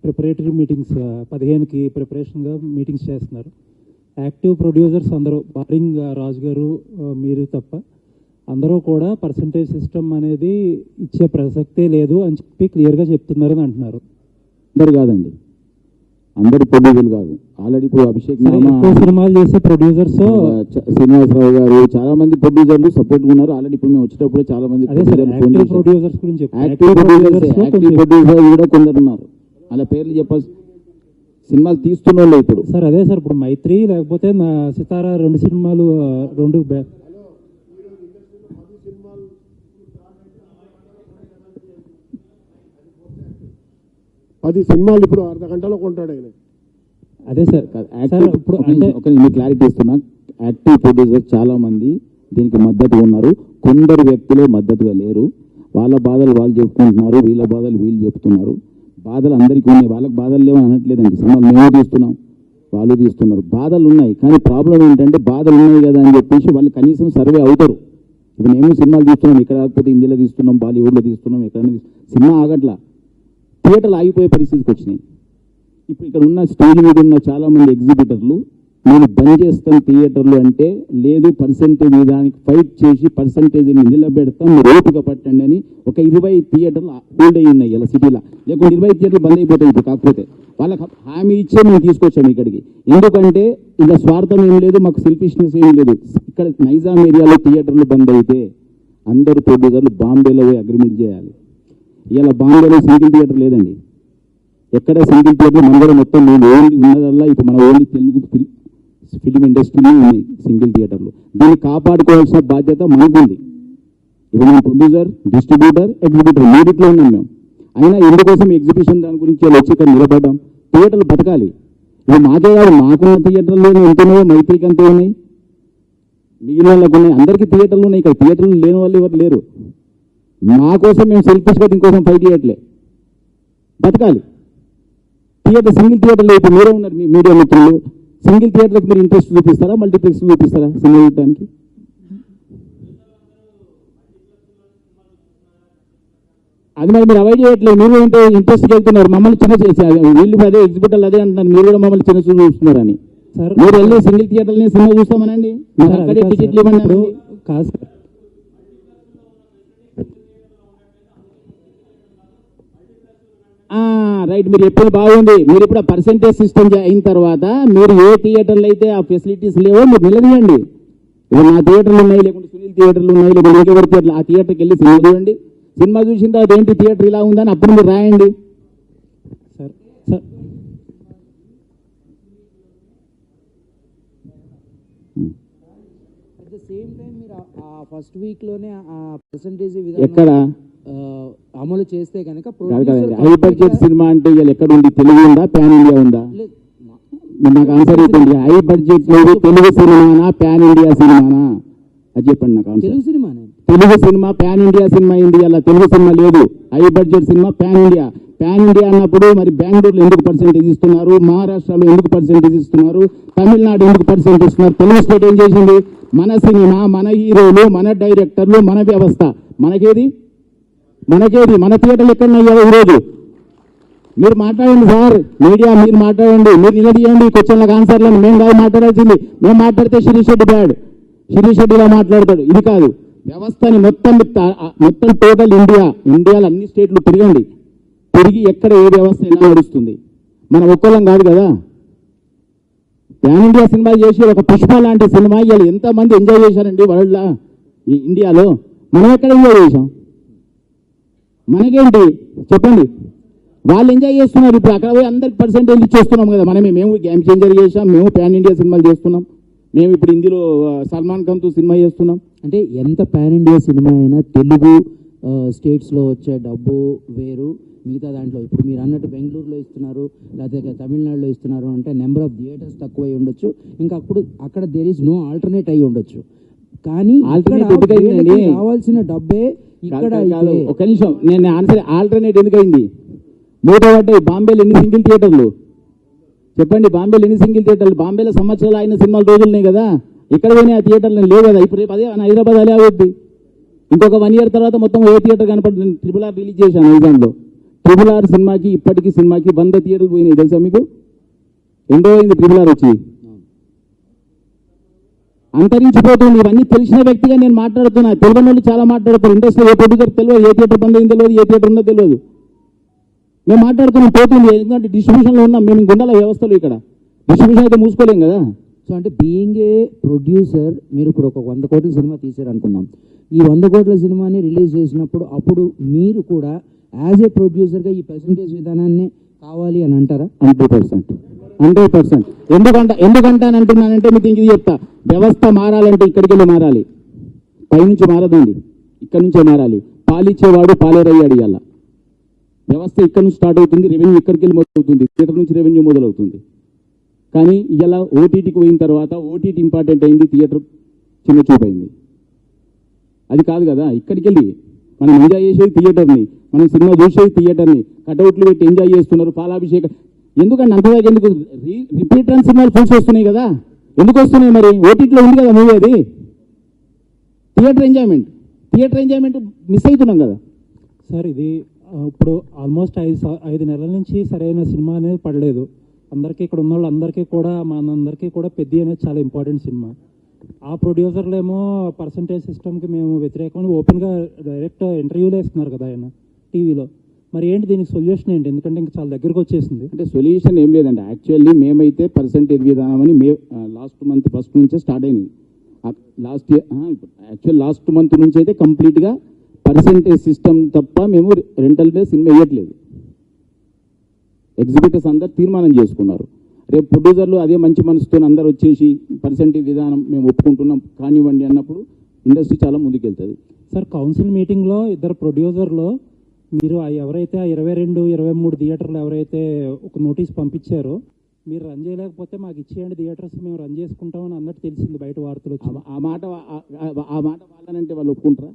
Preparatory meetings 15కి ప్రిపరేషన్గా meetings చేస్తున్నారు. Active producers అందరూ barring రాజు గారు మీరు తప్ప అందరూ కూడా పర్సంటేజ్ సిస్టమ్ అనేది ఇచ్చే ప్రసక్తే లేదు అని చెప్పి క్లియర్గా చెప్తున్నారని అంటున్నారు. అందరు కాదండి, అందరు ప్రొడ్యూసర్లు కాదు. ఆల్రెడీ ఇప్పుడు అభిషేక్ సినిమాలు చేసే ప్రొడ్యూసర్స్ శ్రీనివాసరావు గారు చాలా మంది ప్రొడ్యూసర్లు సపోర్ట్ ఉన్నారు. ఆల్రెడీ ఇప్పుడు మేము వచ్చేటప్పుడు చాలా మంది ప్రొడ్యూసర్స్ గురించి యాక్టివ్ ప్రొడ్యూసర్ కూడా కొందరు ఉన్నారు. అలా పేర్లు చెప్పాల్సి సినిమాలు తీస్తున్న వాళ్ళు ఇప్పుడు సార్ అదే సార్ ఇప్పుడు మైత్రి లేకపోతే నా సితారా 2 సినిమాలు 10 సినిమాలు ఇప్పుడు అర్ధ గంటలో కొంటాడు ఆయన. అదే సార్ ఇప్పుడు మీకు క్లారిటీ ఇస్తున్నా. యాక్టివ్ ప్రొడ్యూసర్ చాలా మంది దీనికి మద్దతుగా ఉన్నారు, కొందరు వ్యక్తులు మద్దతుగా లేరు. వాళ్ళ బాధలు వాళ్ళు చెప్పుకుంటున్నారు, వీళ్ళ బాధలు వీళ్ళు చెప్తున్నారు. బాధలు అందరికీ ఉన్నాయి, వాళ్ళకి బాధలు లేవని అనట్లేదండి. సినిమాలు మేము తీస్తున్నాం, వాళ్ళు తీస్తున్నారు, బాధలు ఉన్నాయి. కానీ ప్రాబ్లం ఏంటంటే బాధలు ఉన్నాయి కదా అని చెప్పేసి వాళ్ళు కనీసం సర్వే అవుతారు. ఇప్పుడు మేము సినిమాలు తీస్తున్నాం, ఇక్కడ కాకపోతే హిందీలో తీస్తున్నాం, బాలీవుడ్లో తీస్తున్నాం, ఎక్కడైనా సినిమా ఆగట్లా, థియేటర్లు ఆగిపోయే పరిస్థితికి వచ్చినాయి. ఇప్పుడు ఇక్కడ ఉన్న స్టేజ్ మీద ఉన్న చాలామంది ఎగ్జిబిటర్లు నేను బంద్ చేస్తాం థియేటర్లు అంటే లేదు, పర్సంటేజ్ దానికి ఫైట్ చేసి పర్సంటేజ్ని నిలబెడతాం, మీరు ఓపిక పట్టండి అని ఒక 20 థియేటర్లు హోల్డ్ అయ్యి ఉన్నాయి ఇలా సిటీలో. లేకుంటే 20 థియేటర్లు బంద్ అయిపోతాయి. ఇప్పుడు కాకపోతే వాళ్ళకి హామీ ఇచ్చే మేము తీసుకొచ్చాము ఇక్కడికి. ఎందుకంటే ఇలా స్వార్థం ఏం లేదు, మాకు సెల్ఫిష్నెస్ ఏం లేదు. ఇక్కడ నైజాం ఏరియాలో థియేటర్లు బంద్ అయితే అందరు ప్రొడ్యూసర్లు బాంబేలో పోయి అగ్రిమెంట్ చేయాలి. ఇలా బాంబేలో సింగిల్ థియేటర్ లేదండి, ఎక్కడ సింగిల్ థియేటర్ మన కూడా మొత్తం మేము ఓన్లీ ఉన్నదల్లా ఇప్పుడు మన ఓన్లీ తెలుగు ఫిలిం ఇండస్ట్రీలో ఉన్నాయి సింగిల్ థియేటర్లు. దీన్ని కాపాడుకోవాల్సిన బాధ్యత మనకుంది. ఇప్పుడు మేము ప్రొడ్యూసర్, డిస్ట్రిబ్యూటర్, ఎగ్జిబిటర్ మూడిట్లో ఉన్నాం మేము. అయినా ఎందుకోసం ఎగ్జిబిషన్ దాని గురించి వచ్చి ఇక్కడ నిలబడ్డాం. థియేటర్లు బతకాలి. ఇప్పుడు మాకే కాదు, మాకున్న థియేటర్లు ఎంతున్నాయో మైత్రికి అంతే ఉన్నాయి, మిగిలిన వాళ్ళకు ఉన్నాయి, అందరికీ థియేటర్లు ఉన్నాయి. ఇక్కడ థియేటర్లు లేని వాళ్ళు ఎవరు లేరు. మా కోసం మేము సెల్ఫిష్గా దీనికోసం ఫైట్ చేయట్లే, బతకాలి. థియేటర్ సింగిల్ థియేటర్లో ఇప్పుడు మీరే ఉన్నారు, మీ మీడియా మిత్రులు, సింగిల్ థియేటర్కి మీరు ఇంట్రెస్ట్ చూపిస్తారా, మల్టీప్లెక్స్ చూపిస్తారా సినిమా చూడటానికి? అది మరి మీరు అవాయిడ్ చేయట్లేదు. మీరు ఏంటో ఇంట్రెస్ట్కి వెళ్తున్నారు, మమ్మల్ని చిన్న చేసి వీళ్ళు అదే ఎగ్జిబిటర్లు అదే అంటున్నారు, మీరు కూడా మమ్మల్ని చిన్న చూస్తున్నారని. మీరు వెళ్ళి సింగిల్ థియేటర్ని సినిమా చూస్తామనండి, అక్కడే టికెట్లు ఇవ్వండి. కాదు రైట్, మీరు ఎప్పుడు బాగుంది. మీరు ఇప్పుడు పర్సెంటేజ్ సిస్టమ్ అయిన తర్వాత మీరు ఏ థియేటర్లు అయితే ఆ ఫెసిలిటీస్ లేవో మీరు నిలదీయండి. ఇప్పుడు నా థియేటర్లు ఉన్నాయి, లేకుంటే సునీల్ థియేటర్లు ఉన్నాయి, లేకుంటే ఇంకెవరి థియేటర్లు, ఆ థియేటర్కి వెళ్ళి సినిమా చూడండి. సినిమా చూసిన తర్వాత ఏంటి థియేటర్ ఇలా ఉందని అప్పుడు మీరు రాయండి. Sir sir at the same time మీరు ఆ ఫస్ట్ వీక్లోనే ఆ పర్సంటేజ్ ఎక్కడ అమలు చేస్తే కనుక హై బడ్జెట్ సినిమా అంటే ఇవాళ ఎక్కడ ఉంది? తెలుగు ఉందా, ప్యాన్ ఇండియా ఉందా? నాకు ఆన్సర్ అయిపోయింది. హై బడ్జెట్ లేదు, తెలుగు సినిమానా ప్యాన్ ఇండియా సినిమానా అది చెప్పండి నాకు. తెలుగు సినిమానే, Telugu cinema pan India cinema ఇండియాలో తెలుగు సినిమా లేదు. High budget cinema pan India. Pan India అన్నప్పుడు మరి బెంగళూరులో ఎందుకు పర్సెంటేజ్ ఇస్తున్నారు, మహారాష్ట్రలో ఎందుకు పర్సెంటేజ్ ఇస్తున్నారు, తమిళనాడు ఎందుకు పర్సెంటేజ్ ఇస్తున్నారు? తెలుగు స్టేట్ ఏం చేసింది? మన సినిమా, మన హీరోలు, మన డైరెక్టర్లు, మన వ్యవస్థ. మనకేది మన థియేటర్లు ఎక్కడున్నాయో ఈరోజు మీరు మాట్లాడండి సార్, మీడియా మీరు మాట్లాడండి, మీరు నిలదీయండి క్వశ్చన్లకు ఆన్సర్లను. మేము కాదు మాట్లాడాల్సింది, మేము మాట్లాడితే శిరీష్ రెడ్డి బ్యాడ్, శిరీష్ రెడ్డిలా మాట్లాడతాడు. ఇది కాదు, వ్యవస్థని మొత్తం టోటల్ ఇండియాలో అన్ని స్టేట్లు తిరగండి, తిరిగి ఎక్కడ ఏ వ్యవస్థ ఎలా నడుస్తుంది. మనం ఒక్కళ్ళం కాదు కదా. ప్యాన్ ఇండియా సినిమా చేసి ఒక పుష్ప లాంటి సినిమా ఇవాళ ఎంతమంది ఎంజాయ్ చేశారండి వరల్డ్లో, ఈ ఇండియాలో. మనం ఎక్కడ ఎంజాయ్ చేసాం? మనకేంటి చెప్పండి? వాళ్ళు ఎంజాయ్ చేస్తున్నారు. ఇప్పుడు అక్కడ పోయి అందరికి పర్సెంటేజ్ ఇచ్చేస్తున్నాం కదా. మేము గేమ్ చేంజర్ చేసాం, మేము ప్యాన్ ఇండియా సినిమాలు చేస్తున్నాం, మేము ఇప్పుడు ఇందులో సల్మాన్ ఖాన్తో సినిమా చేస్తున్నాం. అంటే ఎంత ప్యాన్ ఇండియా సినిమా అయినా తెలుగు స్టేట్స్లో వచ్చే డబ్బు వేరు, మిగతా దాంట్లో ఇప్పుడు మీరు అన్నట్టు బెంగళూరులో ఇస్తున్నారు, లేకపోతే తమిళనాడులో ఇస్తున్నారు అంటే నెంబర్ ఆఫ్ థియేటర్స్ తక్కువ అయి ఉండొచ్చు. ఇంకా అక్కడ దేర్ ఈజ్ నో ఆల్టర్నేట్ అయి ఉండొచ్చు. కానీ కావాల్సిన డబ్బే ఇక్కడ. ఒక నిమిషం, నేను ఆన్సర్ ఆల్టర్నేట్ ఎందుకైంది? మూతపడ్డాయి. బాంబేలో ఎన్ని సింగిల్ థియేటర్లు చెప్పండి? బాంబేలో ఎన్ని సింగిల్ థియేటర్లు? బాంబేలో సంవత్సరాలు అయిన సినిమాలు రోజులున్నాయి కదా, ఇక్కడ పోయినా ఆ థియేటర్లు లేవు కదా. ఇప్పుడు అదే హైదరాబాద్ అదే అవుద్ది. ఇంకొక 1 year తర్వాత మొత్తం ఏ థియేటర్ కనపడుతుంది? RRR రిలీజ్ చేశాను నైజాంలో. RRR సినిమాకి ఇప్పటికీ సినిమాకి 100 థియేటర్లు పోయినాయి తెలుసా మీకు? ఎంతో అయింది RRR వచ్చి. అంతరించిపోతుంది. ఇవన్నీ తెలిసిన వ్యక్తిగా నేను మాట్లాడుతున్నా. తెలియని వాళ్ళు చాలా మాట్లాడతారు. ఇండస్ట్రీలో ఏ ప్రొడ్యూసర్ తెలియదు, ఏ థియేటర్ బంద్ అయిందో తెలియదు, ఏ థియేటర్ ఉందో తెలియదు. మేము మాట్లాడుతున్నాం, పోతుంది. ఎందుకంటే డిస్ట్రిబ్యూషన్లో ఉన్నాం మేము. ఇంక ఉండాలి వ్యవస్థలో. ఇక్కడ డిస్ట్రిబ్యూషన్ అయితే మూసుకోలేం కదా. సో అంటే బీయింగ్ ఏ ప్రొడ్యూసర్, మీరు ఇప్పుడు ఒక 100 కోట్ల సినిమా తీశారు అనుకుందాం. ఈ 100 కోట్ల సినిమాని రిలీజ్ చేసినప్పుడు అప్పుడు మీరు కూడా యాజ్ ఏ ప్రొడ్యూసర్గా ఈ పర్సంటేజ్ విధానాన్ని కావాలి అని అంటారా? 100%. ఎందుకంటే అంటున్నానంటే మీకు ఇంక ఇది చెప్తా. వ్యవస్థ మారాలంటే ఇక్కడికి వెళ్ళి మారాలి. పైనుంచి మారదండి, ఇక్కడి నుంచే మారాలి. పాలిచ్చేవాడు పాలేరయ్యాడు. ఇవాళ వ్యవస్థ ఇక్కడ నుంచి స్టార్ట్ అవుతుంది, రెవెన్యూ ఇక్కడికి వెళ్ళి మొదలవుతుంది, థియేటర్ నుంచి రెవెన్యూ మొదలవుతుంది. కానీ ఇలా ఓటీటీకి పోయిన తర్వాత ఓటీటీ ఇంపార్టెంట్ అయింది, థియేటర్ చిన్న చూపైంది. అది కాదు కదా. ఇక్కడికి వెళ్ళి మనం ఎంజాయ్ చేసేది థియేటర్ని, మనం సినిమా చూసేది థియేటర్ని. కటౌట్లు పెట్టి ఎంజాయ్ చేస్తున్నారు, పాలాభిషేకం. ఎందుకంటే అంతగా ఎందుకు రిపీట్ రన్ సినిమాలు ఫుల్స్ వస్తున్నాయి కదా. ఎందుకు వస్తున్నాయి మరి? ఓటీటీలో ఉంది కదా మూవీ. అది థియేటర్ ఎంజాయ్మెంట్ మిస్ అవుతున్నాం కదా సార్. ఇది ఇప్పుడు ఆల్మోస్ట్ 5 నెలల నుంచి సరైన సినిమా అనేది పడలేదు అందరికీ. ఇక్కడ ఉన్న వాళ్ళందరికీ కూడా, మనందరికీ కూడా పెద్ద అనేది చాలా ఇంపార్టెంట్ సినిమా. ఆ ప్రొడ్యూసర్లేమో పర్సంటేజ్ సిస్టమ్కి మేము వ్యతిరేకమని ఓపెన్గా డైరెక్ట్ ఇంటర్వ్యూలు వేస్తున్నారు కదా ఆయన టీవీలో. మరి ఏంటి దీనికి సొల్యూషన్ ఏంటి? ఎందుకంటే ఇంకా చాలా దగ్గరకు వచ్చేసింది. అంటే సొల్యూషన్ ఏం లేదండి. యాక్చువల్లీ మేమైతే పర్సంటేజ్ విధానం అని లాస్ట్ మంత్ ఫస్ట్ నుంచే స్టార్ట్ అయింది. లాస్ట్ మంత్ నుంచి అయితే కంప్లీట్గా పర్సంటేజ్ సిస్టమ్ తప్ప మేము రెంటల్ మీద సినిమా వేయట్లేదు. ఎగ్జిబిటర్స్ అందరు తీర్మానం చేసుకున్నారు. రేపు ప్రొడ్యూసర్లు అదే మంచి మనసుతో అందరు వచ్చేసి పర్సంటేజ్ విధానం మేము ఒప్పుకుంటున్నాం కానివ్వండి అన్నప్పుడు ఇండస్ట్రీ చాలా ముందుకెళ్తుంది. సార్, కౌన్సిల్ మీటింగ్లో ఇద్దరు ప్రొడ్యూసర్లు మీరు ఎవరైతే 22, 23 థియేటర్లు ఎవరైతే ఒక నోటీస్ పంపించారో, మీరు రన్ చేయలేకపోతే మాకు ఇచ్చేయండి థియేటర్స్, మేము రన్ చేసుకుంటామని అన్నట్టు తెలిసింది బయట వార్తలు వచ్చి. ఆ మాట వాళ్ళనంటే వాళ్ళు ఒప్పుకుంటారా?